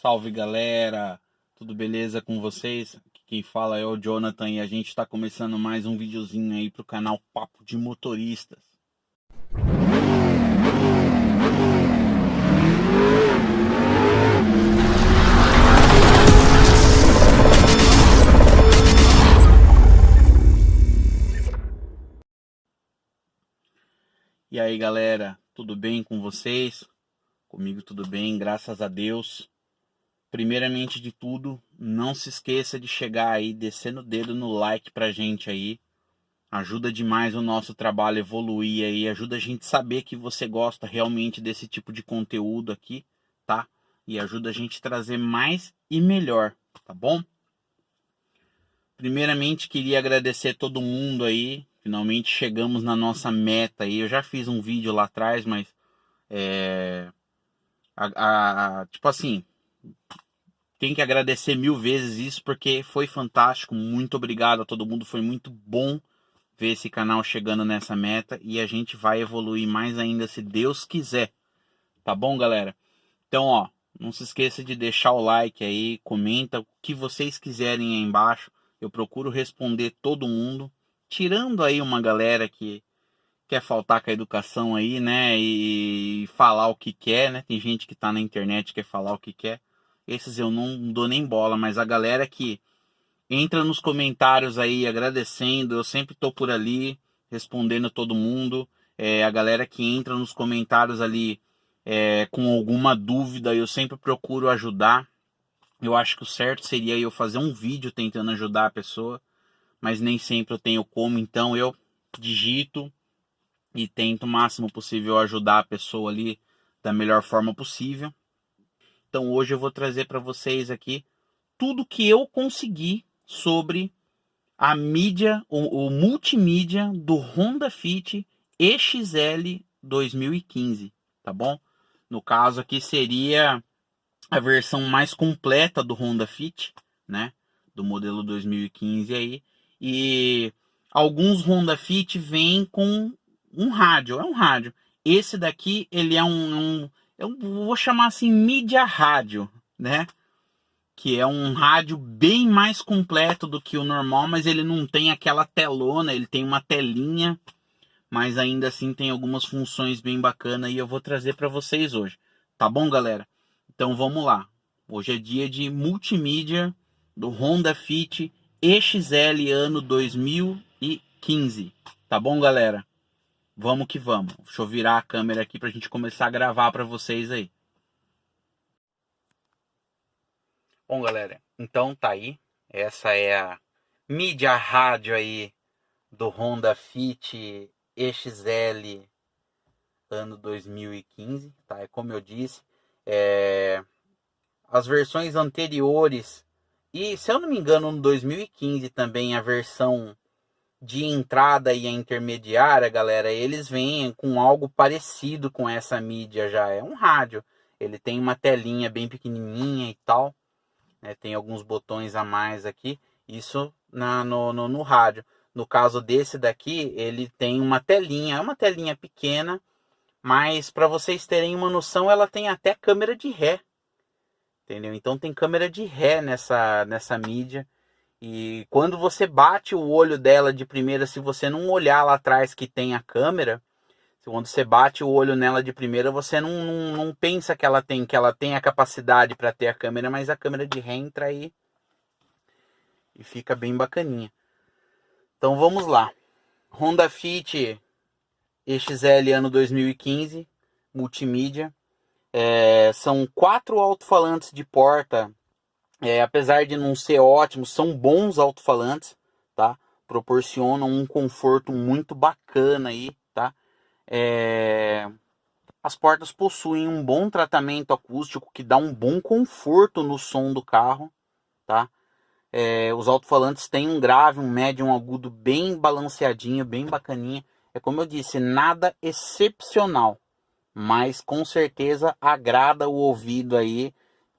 Salve galera, tudo beleza com vocês? Aqui quem fala é o Jonathan e a gente está começando mais um videozinho aí pro canal Papo de Motoristas. E aí galera, tudo bem com vocês? Comigo tudo bem, graças a Deus. Primeiramente de tudo, não se esqueça de chegar aí descendo o dedo no like pra gente aí. Ajuda demais o nosso trabalho a evoluir aí, ajuda a gente a saber que você gosta realmente desse tipo de conteúdo aqui, tá? E ajuda a gente a trazer mais e melhor, tá bom? Primeiramente queria agradecer todo mundo aí, finalmente chegamos na nossa meta aí. Eu já fiz um vídeo lá atrás, mas tipo assim, tem que agradecer mil vezes isso porque foi fantástico. Muito obrigado a todo mundo, foi muito bom ver esse canal chegando nessa meta e a gente vai evoluir mais ainda se Deus quiser. Tá bom, galera? Então, ó, não se esqueça de deixar o like aí, comenta o que vocês quiserem aí embaixo. Eu procuro responder todo mundo, tirando aí uma galera que quer faltar com a educação aí, né? E falar o que quer, né? Tem gente que tá na internet e quer falar o que quer. Esses eu não dou nem bola, mas a galera que entra nos comentários aí agradecendo, eu sempre tô por ali respondendo todo mundo. A galera que entra nos comentários ali com alguma dúvida, eu sempre procuro ajudar. Eu acho que o certo seria eu fazer um vídeo tentando ajudar a pessoa, mas nem sempre eu tenho como, então eu digito e tento o máximo possível ajudar a pessoa ali da melhor forma possível. Então hoje eu vou trazer para vocês aqui tudo que eu consegui sobre a mídia, o multimídia do Honda Fit EXL 2015, tá bom? No caso aqui seria a versão mais completa do Honda Fit, né? Do modelo 2015 aí. E alguns Honda Fit vêm com um rádio, é um rádio. Esse daqui, ele é eu vou chamar assim, mídia rádio, né? Que é um rádio bem mais completo do que o normal, mas ele não tem aquela telona, ele tem uma telinha, mas ainda assim tem algumas funções bem bacanas e eu vou trazer para vocês hoje. Tá bom, galera? Então vamos lá. Hoje é dia de multimídia do Honda Fit EXL ano 2015. Tá bom, galera? Vamos que vamos. Deixa eu virar a câmera aqui pra gente começar a gravar para vocês aí. Bom, galera, então tá aí. Essa é a mídia rádio aí do Honda Fit EXL ano 2015, tá? É como eu disse, as versões anteriores e, se eu não me engano, no 2015 também a versão de entrada e a intermediária, galera, eles vêm com algo parecido com essa mídia já. É um rádio, ele tem uma telinha bem pequenininha e tal, né? Tem alguns botões a mais aqui, isso no rádio. No caso desse daqui, ele tem uma telinha, é uma telinha pequena, mas para vocês terem uma noção, ela tem até câmera de ré, entendeu? Então tem câmera de ré nessa mídia. E quando você bate o olho dela de primeira, se você não olhar lá atrás que tem a câmera, quando você bate o olho nela de primeira, você não pensa que ela tem a capacidade para ter a câmera, mas a câmera de ré entra aí e fica bem bacaninha. Então vamos lá. Honda Fit EXL ano 2015, multimídia. São 4 alto-falantes de porta. Apesar de não ser ótimos, são bons alto-falantes, tá? Proporcionam um conforto muito bacana aí, tá? As portas possuem um bom tratamento acústico que dá um bom conforto no som do carro, tá? Os alto-falantes têm um grave, um médio, um agudo bem balanceadinho, bem bacaninha. É como eu disse, nada excepcional, mas com certeza agrada o ouvido aí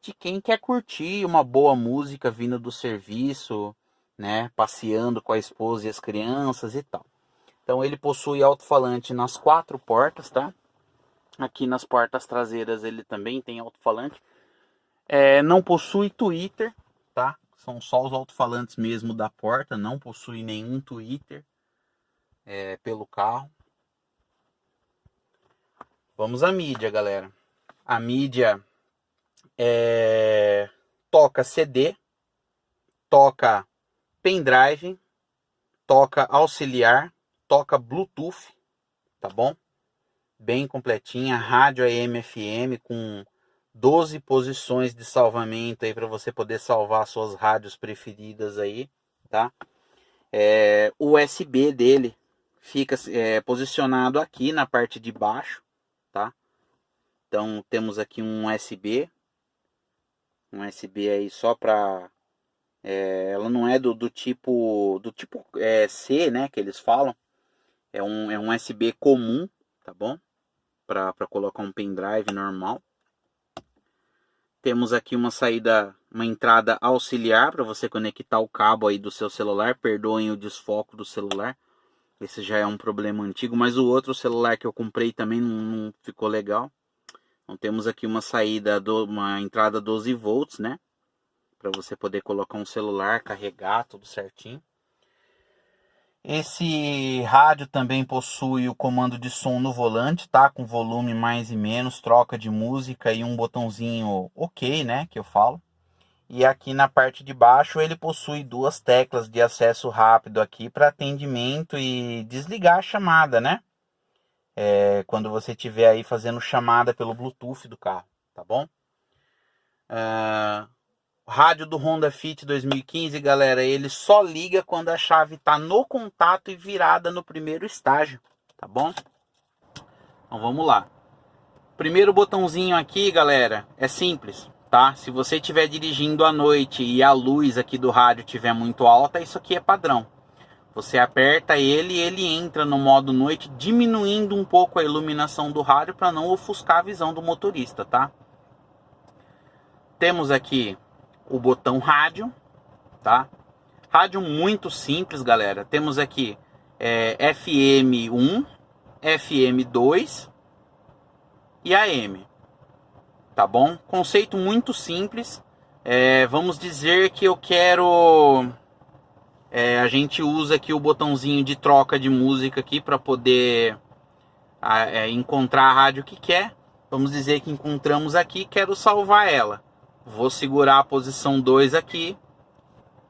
de quem quer curtir uma boa música vindo do serviço, né, passeando com a esposa e as crianças e tal. Então ele possui alto-falante nas 4 portas, tá? Aqui nas portas traseiras ele também tem alto-falante. Não possui Twitter, tá? São só os alto-falantes mesmo da porta, não possui nenhum Twitter pelo carro. Vamos à mídia, galera. A mídia toca CD, toca pendrive, toca auxiliar, toca Bluetooth, tá bom? Bem completinha, rádio AM FM com 12 posições de salvamento aí para você poder salvar suas rádios preferidas aí, tá? O USB dele fica posicionado aqui na parte de baixo, tá? Então temos aqui um USB aí só para ela não é do tipo C, né, que eles falam. É um USB comum, tá bom? Para colocar um pendrive normal. Temos aqui uma entrada auxiliar para você conectar o cabo aí do seu celular. Perdoem o desfoco do celular. Esse já é um problema antigo, mas o outro celular que eu comprei também não ficou legal. Então temos aqui uma entrada 12 volts, né? Para você poder colocar um celular, carregar, tudo certinho. Esse rádio também possui o comando de som no volante, tá? Com volume mais e menos, troca de música e um botãozinho OK, né? Que eu falo. E aqui na parte de baixo ele possui duas teclas de acesso rápido aqui para atendimento e desligar a chamada, né? Quando você estiver aí fazendo chamada pelo Bluetooth do carro, tá bom? Rádio do Honda Fit 2015, galera, ele só liga quando a chave está no contato e virada no primeiro estágio, tá bom? Então vamos lá. Primeiro botãozinho aqui, galera, é simples, tá? Se você estiver dirigindo à noite e a luz aqui do rádio estiver muito alta, isso aqui é padrão. Você aperta ele e ele entra no modo noite, diminuindo um pouco a iluminação do rádio para não ofuscar a visão do motorista, tá? Temos aqui o botão rádio, tá? Rádio muito simples, galera. Temos aqui FM1, FM2 e AM, tá bom? Conceito muito simples. Vamos dizer que eu quero... a gente usa aqui o botãozinho de troca de música aqui para poder encontrar a rádio que quer. Vamos dizer que encontramos aqui, quero salvar ela. Vou segurar a posição 2 aqui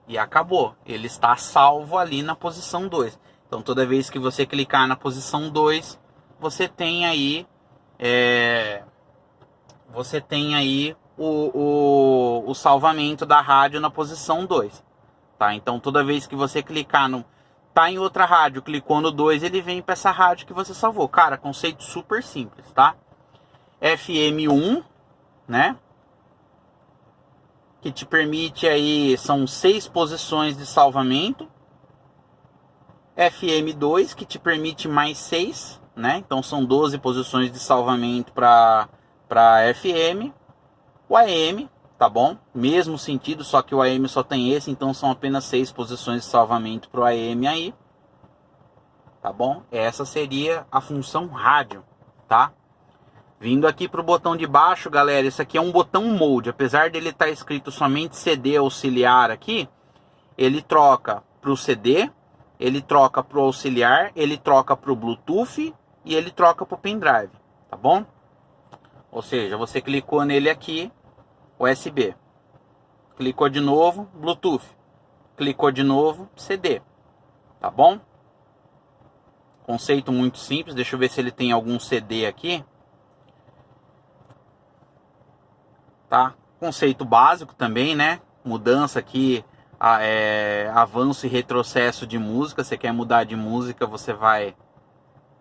e acabou. Ele está salvo ali na posição 2. Então toda vez que você clicar na posição 2, você tem aí o salvamento da rádio na posição 2. Tá? Então toda vez que você clicar tá em outra rádio, clicou no 2, ele vem para essa rádio que você salvou. Cara, conceito super simples, tá? FM1, né? Que te permite aí, são 6 posições de salvamento. FM2, que te permite mais 6, né? Então são 12 posições de salvamento para FM. O AM, tá bom? Mesmo sentido, só que o AM só tem esse, então são apenas 6 posições de salvamento para o AM aí. Tá bom? Essa seria a função rádio, tá? Vindo aqui para o botão de baixo, galera, esse aqui é um botão mode. Apesar dele estar escrito somente CD auxiliar aqui, ele troca para o CD, ele troca para o auxiliar, ele troca para o Bluetooth e ele troca para o pendrive, tá bom? Ou seja, você clicou nele aqui, USB. Clicou de novo, Bluetooth. Clicou de novo, CD. Tá bom? Conceito muito simples. Deixa eu ver se ele tem algum CD aqui. Tá? Conceito básico também, né? Mudança aqui, avanço e retrocesso de música. Você quer mudar de música, você vai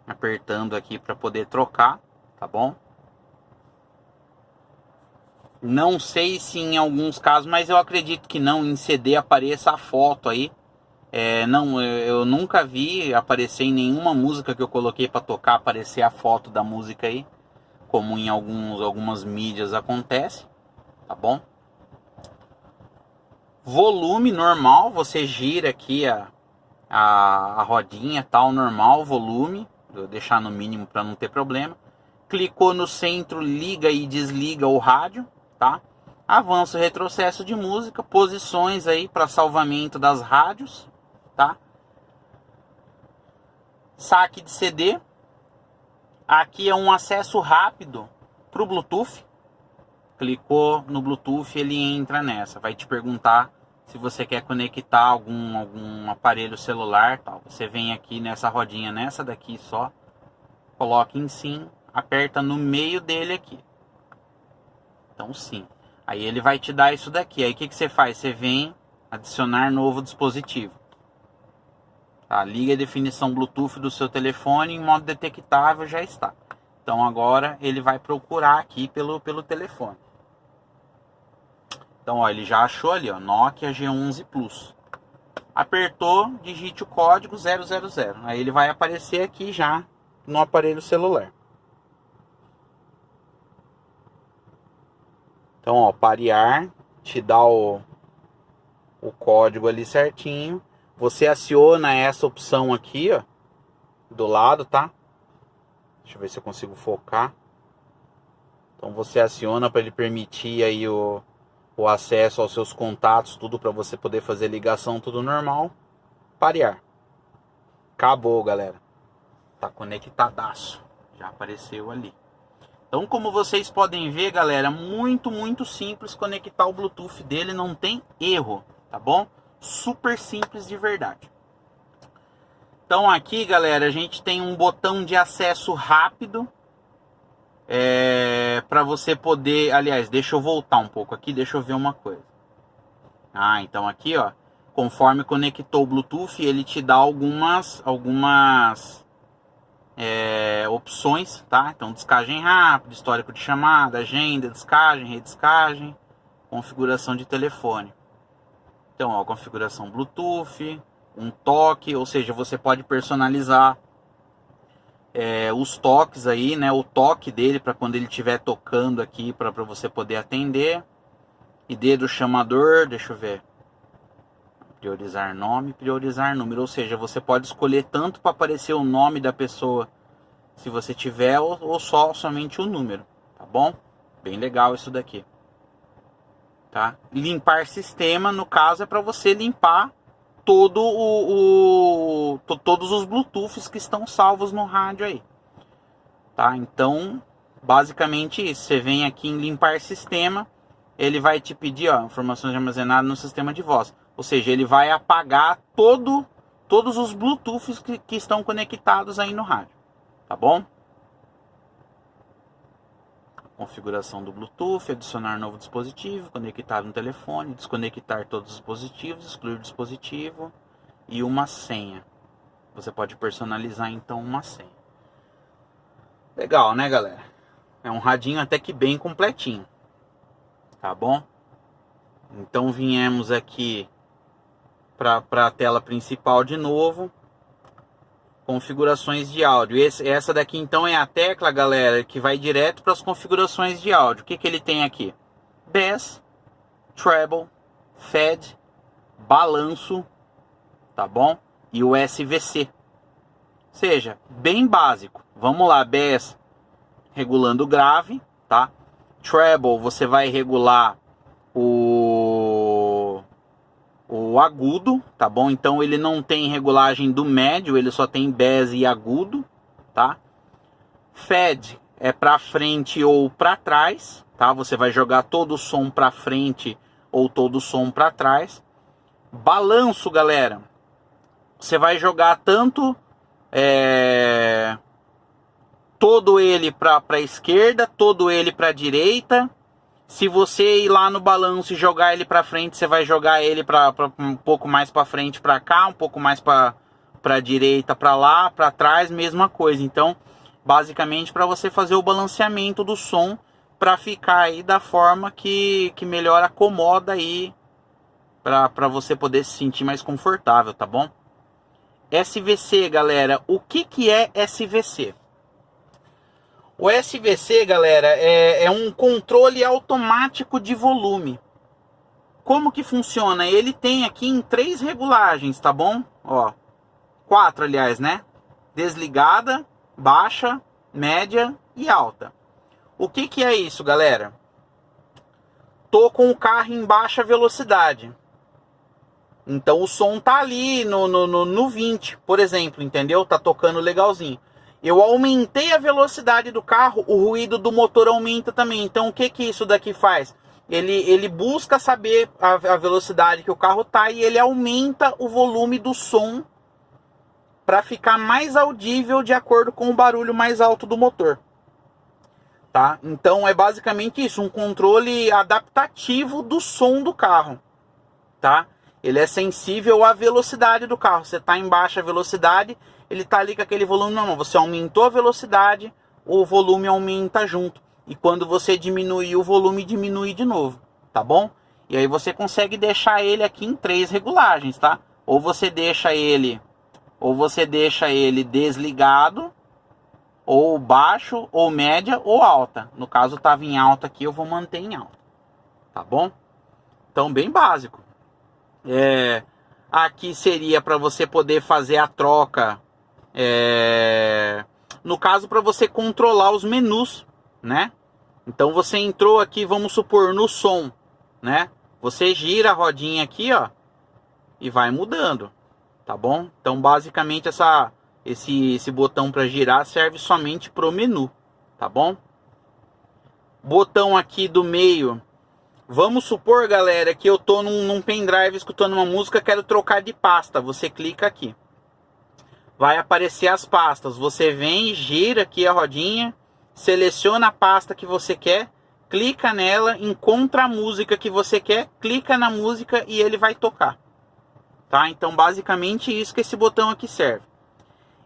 apertando aqui para poder trocar, tá bom? Não sei se em alguns casos, mas eu acredito que não, em CD apareça a foto aí. Não, eu nunca vi aparecer em nenhuma música que eu coloquei para tocar, aparecer a foto da música aí, como em algumas mídias acontece, tá bom? Volume normal, você gira aqui a rodinha, tal, normal, volume, vou deixar no mínimo para não ter problema. Clicou no centro, liga e desliga o rádio, tá? avanço e retrocesso de música, posições aí para salvamento das rádios, tá? Saque de CD. Aqui é um acesso rápido para o Bluetooth. Clicou no Bluetooth, ele entra nessa. Vai te perguntar se você quer conectar algum aparelho celular, tal. Você vem aqui nessa rodinha, nessa daqui só, coloca em sim, aperta no meio dele aqui. Então sim. Aí ele vai te dar isso daqui. Aí o que você faz? Você vem adicionar novo dispositivo. Tá? Liga a definição Bluetooth do seu telefone em modo detectável, já está. Então agora ele vai procurar aqui pelo telefone. Então ó, ele já achou ali, ó, Nokia G11 Plus. Apertou, digite o código 000. Aí ele vai aparecer aqui já no aparelho celular. Então ó, parear, te dá o código ali certinho. Você aciona essa opção aqui, ó, do lado, tá? Deixa eu ver se eu consigo focar. Então você aciona para ele permitir aí o acesso aos seus contatos, tudo para você poder fazer ligação, tudo normal. Parear. Acabou, galera. Tá conectadaço. Já apareceu ali. Então, como vocês podem ver, galera, muito simples conectar o Bluetooth dele, não tem erro, tá bom? Super simples de verdade. Então aqui, galera, a gente tem um botão de acesso rápido. Para você poder... Aliás, deixa eu voltar um pouco aqui, deixa eu ver uma coisa. Então aqui, ó, conforme conectou o Bluetooth, ele te dá algumas opções, tá? Então, descagem rápida, histórico de chamada, agenda, descagem, redescagem, configuração de telefone. Então, ó, configuração Bluetooth, um toque, ou seja, você pode personalizar os toques aí, né? O toque dele para quando ele estiver tocando aqui, para você poder atender. ID do chamador, deixa eu ver. Priorizar nome, priorizar número, ou seja, você pode escolher tanto para aparecer o nome da pessoa, se você tiver, ou somente o número, tá bom? Bem legal isso daqui. Tá? Limpar sistema, no caso, é para você limpar todos os Bluetooths que estão salvos no rádio aí. Tá? Então, basicamente isso. Você vem aqui em limpar sistema, ele vai te pedir, ó, informações armazenadas no sistema de voz. Ou seja, ele vai apagar todos os Bluetooths que estão conectados aí no rádio. Tá bom? Configuração do Bluetooth, adicionar novo dispositivo, conectar no telefone, desconectar todos os dispositivos, excluir o dispositivo e uma senha. Você pode personalizar então uma senha. Legal, né, galera? É um radinho até que bem completinho. Tá bom? Então viemos aqui para a tela principal de novo. Configurações de áudio. Essa daqui então é a tecla, galera, que vai direto para as configurações de áudio. O que ele tem aqui? Bass, treble, fade, balanço, tá bom? E o SVC. Ou seja, bem básico. Vamos lá, bass regulando o grave, tá? Treble, você vai regular o agudo, tá bom? Então ele não tem regulagem do médio, ele só tem bass e agudo, tá? Fade é para frente ou para trás, tá? Você vai jogar todo o som para frente ou todo o som para trás. Balanço, galera, você vai jogar tanto todo ele para a esquerda, todo ele para a direita. Se você ir lá no balanço e jogar ele para frente, você vai jogar ele para um pouco mais para frente, para cá, um pouco mais para a direita, para lá, para trás, mesma coisa. Então, basicamente para você fazer o balanceamento do som para ficar aí da forma que melhor acomoda aí para você poder se sentir mais confortável, tá bom? SVC, galera, o que é SVC? O SVC, galera, é um controle automático de volume. Como que funciona? Ele tem aqui em 3 regulagens, tá bom? Ó, 4, aliás, né? Desligada, baixa, média e alta. O que é isso, galera? tô com o carro em baixa velocidade. Então o som tá ali no 20, por exemplo, entendeu? Tá tocando legalzinho. Eu aumentei a velocidade do carro, o ruído do motor aumenta também. Então o que isso daqui faz? Ele busca saber a velocidade que o carro tá e ele aumenta o volume do som para ficar mais audível de acordo com o barulho mais alto do motor. Tá? Então é basicamente isso, um controle adaptativo do som do carro. Tá? Ele é sensível à velocidade do carro. Você está em baixa velocidade, ele está ali com aquele volume normal. Você aumentou a velocidade, o volume aumenta junto. E quando você diminuir o volume, diminui de novo. Tá bom? E aí você consegue deixar ele aqui em 3 regulagens, tá? Ou você deixa ele desligado, ou baixo, ou média, ou alta. No caso estava em alta aqui, eu vou manter em alta. Tá bom? Então bem básico. Aqui seria para você poder fazer a troca, no caso para você controlar os menus, né? Então você entrou aqui, vamos supor, no som, né? Você gira a rodinha aqui, ó, e vai mudando, tá bom? Então basicamente esse botão para girar serve somente pro menu, tá bom? Botão aqui do meio. Vamos supor, galera, que eu tô num pendrive escutando uma música, quero trocar de pasta. Você clica aqui. Vai aparecer as pastas. Você vem, gira aqui a rodinha, seleciona a pasta que você quer, clica nela, encontra a música que você quer, clica na música e ele vai tocar. Tá? Então, basicamente isso que esse botão aqui serve.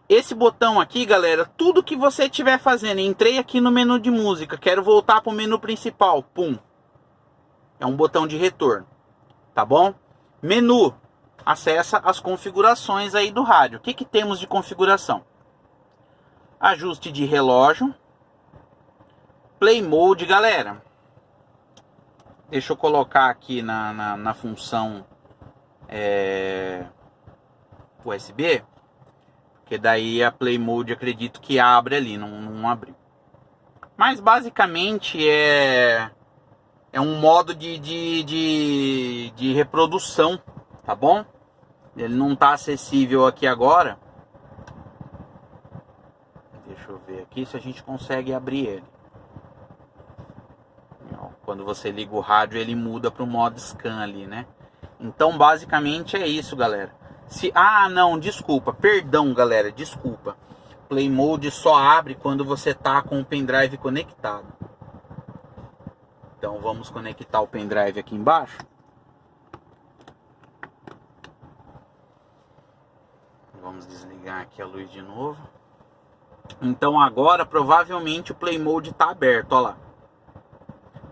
Esse botão aqui, galera, tudo que você estiver fazendo, entrei aqui no menu de música, quero voltar para o menu principal, pum. É um botão de retorno, tá bom? Menu, acessa as configurações aí do rádio. O que temos de configuração? Ajuste de relógio, Play Mode, galera. Deixa eu colocar aqui na função USB, porque daí a Play Mode acredito que abre ali, não abriu. Mas basicamente é um modo de reprodução, tá bom? Ele não está acessível aqui agora. Deixa eu ver aqui se a gente consegue abrir ele. Quando você liga o rádio, ele muda para o modo scan ali, né? Então, basicamente é isso, galera. Não, desculpa, perdão, galera, desculpa. Play Mode só abre quando você tá com o pendrive conectado. Então vamos conectar o pendrive aqui embaixo. Vamos desligar aqui a luz de novo. Então agora provavelmente o Play Mode está aberto, ó lá.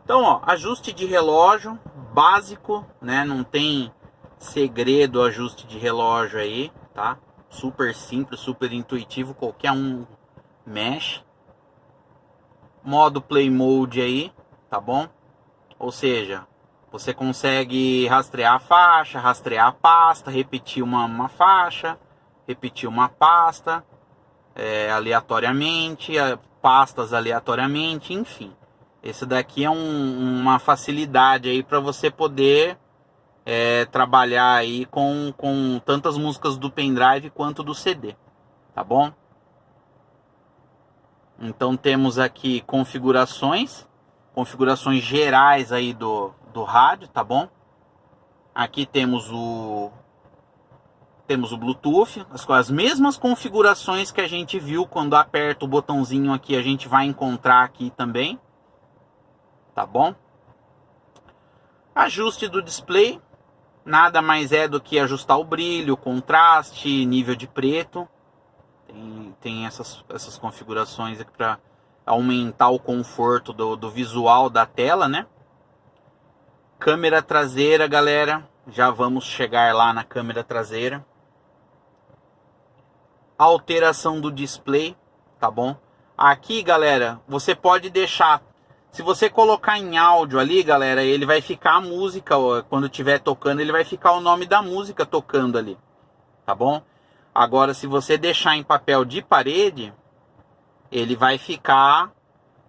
Então, ó, ajuste de relógio básico, né? Não tem segredo o ajuste de relógio aí, tá? Super simples, super intuitivo, qualquer um mexe. Modo Play Mode aí, tá bom? Ou seja, você consegue rastrear a faixa, rastrear a pasta, repetir uma faixa, repetir uma pasta aleatoriamente, pastas aleatoriamente, enfim. Esse daqui é uma facilidade aí para você poder trabalhar aí com tantas músicas do pendrive quanto do CD, tá bom? Então temos aqui configurações gerais aí do rádio, tá bom? Aqui temos o Bluetooth, as mesmas configurações que a gente viu quando aperta o botãozinho aqui, a gente vai encontrar aqui também, tá bom? Ajuste do display, nada mais é do que ajustar o brilho, contraste, nível de preto. Tem essas configurações aqui para aumentar o conforto do visual da tela, né? Câmera traseira, galera, já vamos chegar lá na câmera traseira. Alteração do display, tá bom? Aqui, galera, você pode deixar, se você colocar em áudio ali, galera, ele vai ficar a música, quando estiver tocando, ele vai ficar o nome da música tocando ali, tá bom? Agora, se você deixar em papel de parede, ele vai ficar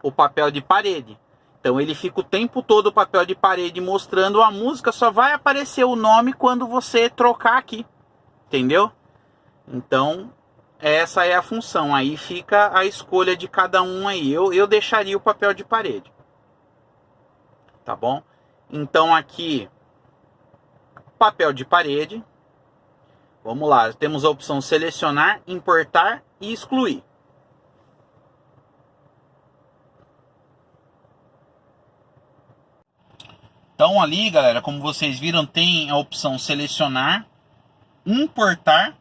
o papel de parede. Então ele fica o tempo todo o papel de parede mostrando a música, só vai aparecer o nome quando você trocar aqui, entendeu? Então essa é a função, aí fica a escolha de cada um aí. Eu deixaria o papel de parede, tá bom? Então aqui, papel de parede. Vamos lá, temos a opção selecionar, importar e excluir. Então ali, galera, como vocês viram, tem a opção selecionar, importar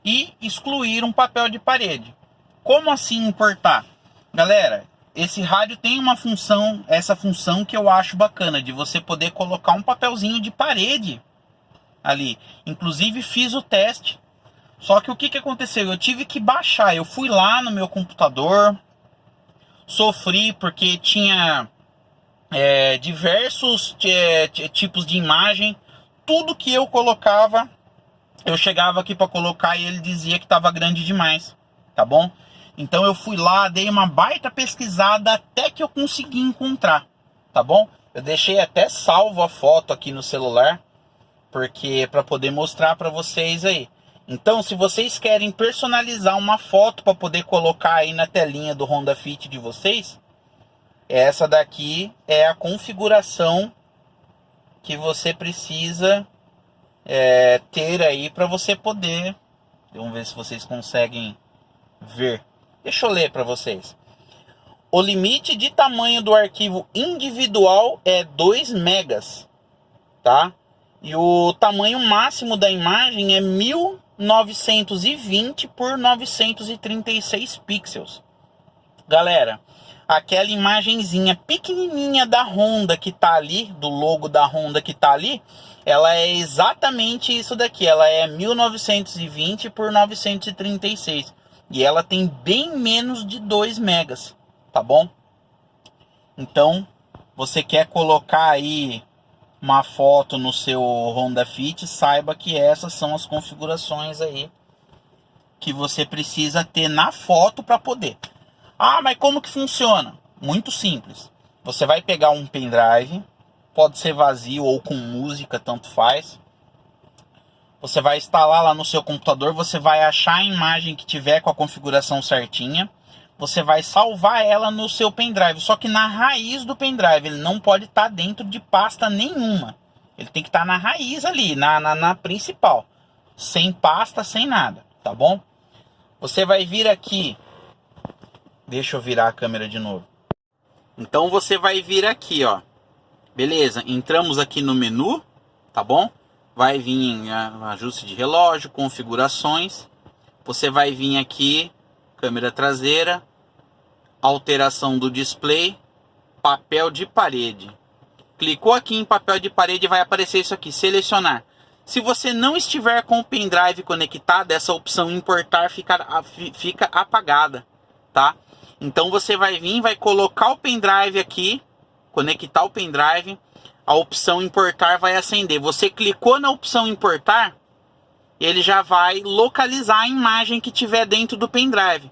e excluir um papel de parede. Como assim importar? Galera, esse rádio tem uma função, essa função que eu acho bacana, de você poder colocar um papelzinho de parede ali. Inclusive fiz o teste. Só que o que aconteceu? Eu tive que baixar. Eu fui lá no meu computador, sofri porque tinha diversos tipos de imagem. Tudo que eu colocava, eu chegava aqui para colocar e ele dizia que estava grande demais, tá bom? Então eu fui lá, dei uma baita pesquisada até que eu consegui encontrar, tá bom? Eu deixei até salvo a foto aqui no celular, porque para poder mostrar para vocês aí. Então, se vocês querem personalizar uma foto para poder colocar aí na telinha do Honda Fit de vocês, essa daqui é a configuração que você precisa ter aí para você poder. Vamos ver se vocês conseguem ver. Deixa eu ler para vocês. O limite de tamanho do arquivo individual é 2 megas, tá? E o tamanho máximo da imagem é 1920 por 936 pixels. Galera, aquela imagenzinha pequenininha da Honda que tá ali, do logo da Honda que tá ali, ela é exatamente isso daqui. Ela é 1920 por 936. E ela tem bem menos de 2 megas, tá bom? Então, você quer colocar aí uma foto no seu Honda Fit, saiba que essas são as configurações aí que você precisa ter na foto para poder. Ah, mas como que funciona? Muito simples. Você vai pegar um pendrive, pode ser vazio ou com música, tanto faz. Você vai instalar lá no seu computador, você vai achar a imagem que tiver com a configuração certinha. Você vai salvar ela no seu pendrive, só que na raiz do pendrive. Ele não pode estar dentro de pasta nenhuma. Ele tem que estar na raiz ali, na principal. Sem pasta, sem nada, tá bom? Você vai vir aqui. Deixa eu virar a câmera de novo. Então você vai vir aqui, ó. Beleza, entramos aqui no menu, tá bom? Vai vir em ajuste de relógio, configurações. Você vai vir aqui, câmera traseira, alteração do display, papel de parede. Clicou aqui em papel de parede, vai aparecer isso aqui, selecionar. Se você não estiver com o pendrive conectado, essa opção importar fica apagada, tá? Então você vai vir, vai colocar o pendrive aqui, conectar o pendrive, a opção importar vai acender. Você clicou na opção importar, ele já vai localizar a imagem que tiver dentro do pendrive.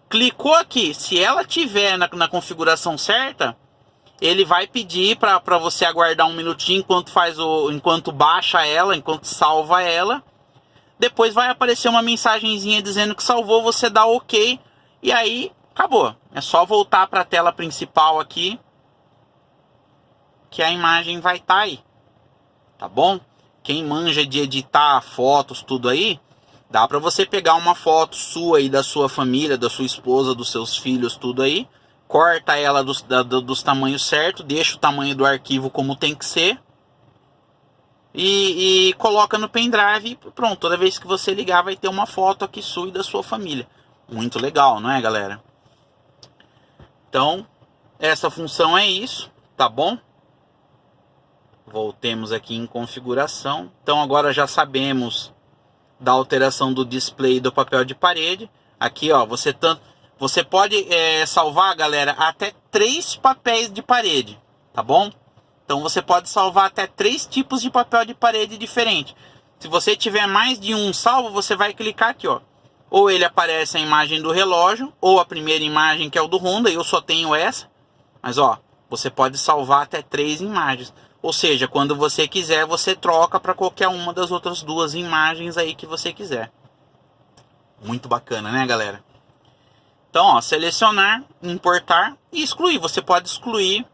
Clicou aqui, se ela tiver na configuração certa, ele vai pedir para você aguardar um minutinho enquanto baixa ela, enquanto salva ela. Depois vai aparecer uma mensagenzinha dizendo que salvou, você dá OK e aí acabou. É só voltar para a tela principal aqui, que a imagem vai estar aí, tá bom? Quem manja de editar fotos, tudo aí, dá para você pegar uma foto sua e da sua família, da sua esposa, dos seus filhos, tudo aí, corta ela dos tamanhos certos, deixa o tamanho do arquivo como tem que ser e coloca no pendrive e pronto. Toda vez que você ligar vai ter uma foto aqui sua e da sua família. Muito legal, não é, galera? Então, essa função é isso, tá bom? Voltemos aqui em configuração. Então agora já sabemos da alteração do display do papel de parede. Aqui, ó, você pode salvar, galera, até 3 papéis de parede, tá bom? Então você pode salvar até 3 tipos de papel de parede diferente. Se você tiver mais de um salvo, você vai clicar aqui, ó. Ou ele aparece a imagem do relógio, ou a primeira imagem que é o do Honda. Eu só tenho essa. Mas ó, você pode salvar até 3 imagens. Ou seja, quando você quiser, você troca para qualquer uma das outras 2 imagens aí que você quiser. Muito bacana, né, galera? Então, ó, selecionar, importar e excluir. Você pode excluir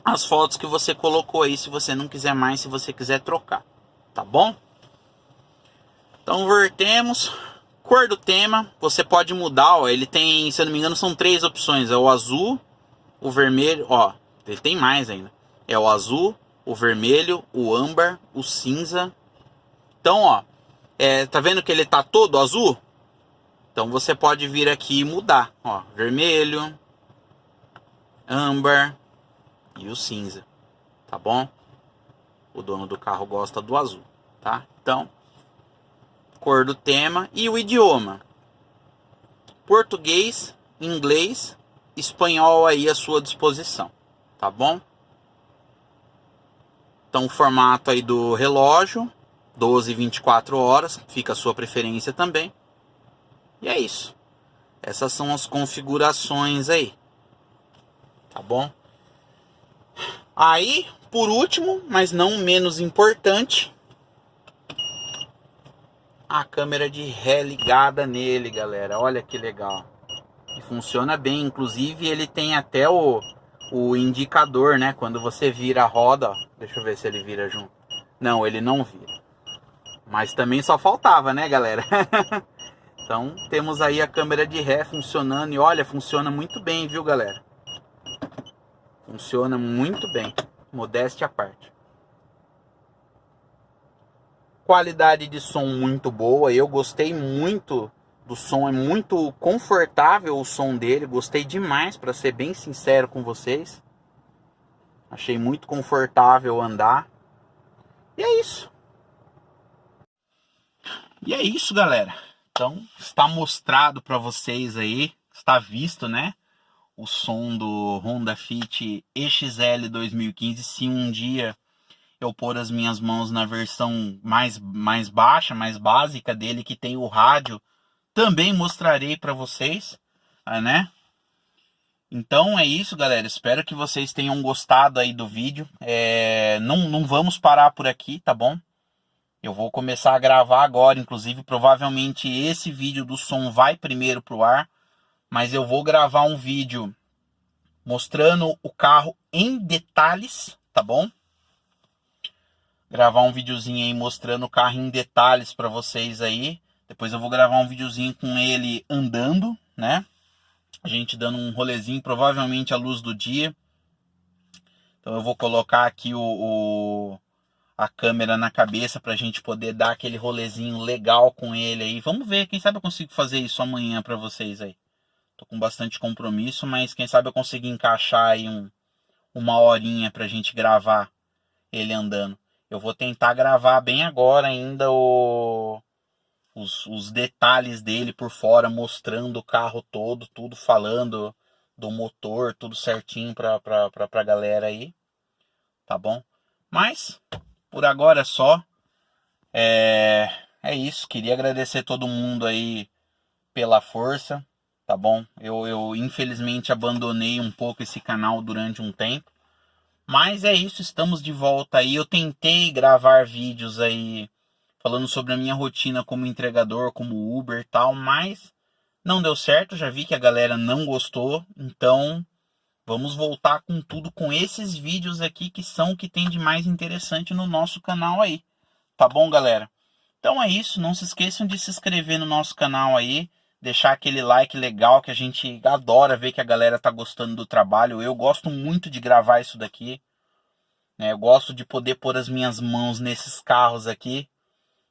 as fotos que você colocou aí, se você não quiser mais, se você quiser trocar. Tá bom? Então, vertemos. Cor do tema, você pode mudar, ó. Ele tem, se eu não me engano, são 3 opções. É o azul, o vermelho, ó. Ele tem mais ainda. É o azul, o vermelho, o âmbar, o cinza. Então, ó, tá vendo que ele tá todo azul? Então você pode vir aqui e mudar, ó, vermelho, âmbar e o cinza, tá bom? O dono do carro gosta do azul, tá? Então, cor do tema e o idioma. Português, inglês, espanhol aí à sua disposição, tá bom? Então, o formato aí do relógio, 12 e 24 horas, fica a sua preferência também. E é isso. Essas são as configurações aí. Tá bom? Aí, por último, mas não menos importante, a câmera de ré ligada nele, galera. Olha que legal. E funciona bem. Inclusive, ele tem até o indicador, né? Quando você vira a roda, ó. Deixa eu ver se ele vira junto. Não, ele não vira. Mas também só faltava, né, galera? Então, temos aí a câmera de ré funcionando. E olha, funciona muito bem, viu, galera? Funciona muito bem. Modéstia à parte. Qualidade de som muito boa. Eu gostei muito do som. É muito confortável o som dele. Gostei demais, para ser bem sincero com vocês. Achei muito confortável andar. E é isso. E é isso, galera. Então, está mostrado para vocês aí, está visto, né? O som do Honda Fit EXL 2015. Se um dia eu pôr as minhas mãos na versão mais baixa, mais básica dele, que tem o rádio, também mostrarei para vocês, né? Então é isso, galera. Espero que vocês tenham gostado aí do vídeo. Não vamos parar por aqui, tá bom? Eu vou começar a gravar agora, inclusive provavelmente esse vídeo do som vai primeiro pro ar, mas eu vou gravar um vídeo mostrando o carro em detalhes, tá bom? Gravar um videozinho aí mostrando o carro em detalhes para vocês aí. Depois eu vou gravar um videozinho com ele andando, né? A gente dando um rolezinho, provavelmente à luz do dia. Então eu vou colocar aqui a câmera na cabeça pra gente poder dar aquele rolezinho legal com ele aí. Vamos ver, quem sabe eu consigo fazer isso amanhã pra vocês aí. Tô com bastante compromisso, mas quem sabe eu consigo encaixar aí uma horinha pra gente gravar ele andando. Eu vou tentar gravar bem agora ainda os detalhes dele por fora, mostrando o carro todo, tudo falando do motor, tudo certinho pra galera aí. Tá bom? Mas por agora é só. É isso. Queria agradecer todo mundo aí pela força, tá bom? Eu infelizmente abandonei um pouco esse canal durante um tempo. Mas é isso, estamos de volta aí. Eu tentei gravar vídeos aí falando sobre a minha rotina como entregador, como Uber e tal, mas não deu certo. Já vi que a galera não gostou, então vamos voltar com tudo com esses vídeos aqui que são o que tem de mais interessante no nosso canal aí. Tá bom, galera? Então é isso, não se esqueçam de se inscrever no nosso canal aí, deixar aquele like legal que a gente adora ver que a galera tá gostando do trabalho. Eu gosto muito de gravar isso daqui, né? Eu gosto de poder pôr as minhas mãos nesses carros aqui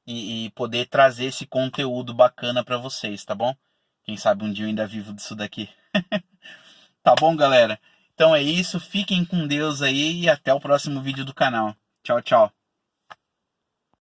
e poder trazer esse conteúdo bacana para vocês, tá bom? Quem sabe um dia eu ainda vivo disso daqui. Tá bom, galera? Então é isso, fiquem com Deus aí e até o próximo vídeo do canal. Tchau, tchau.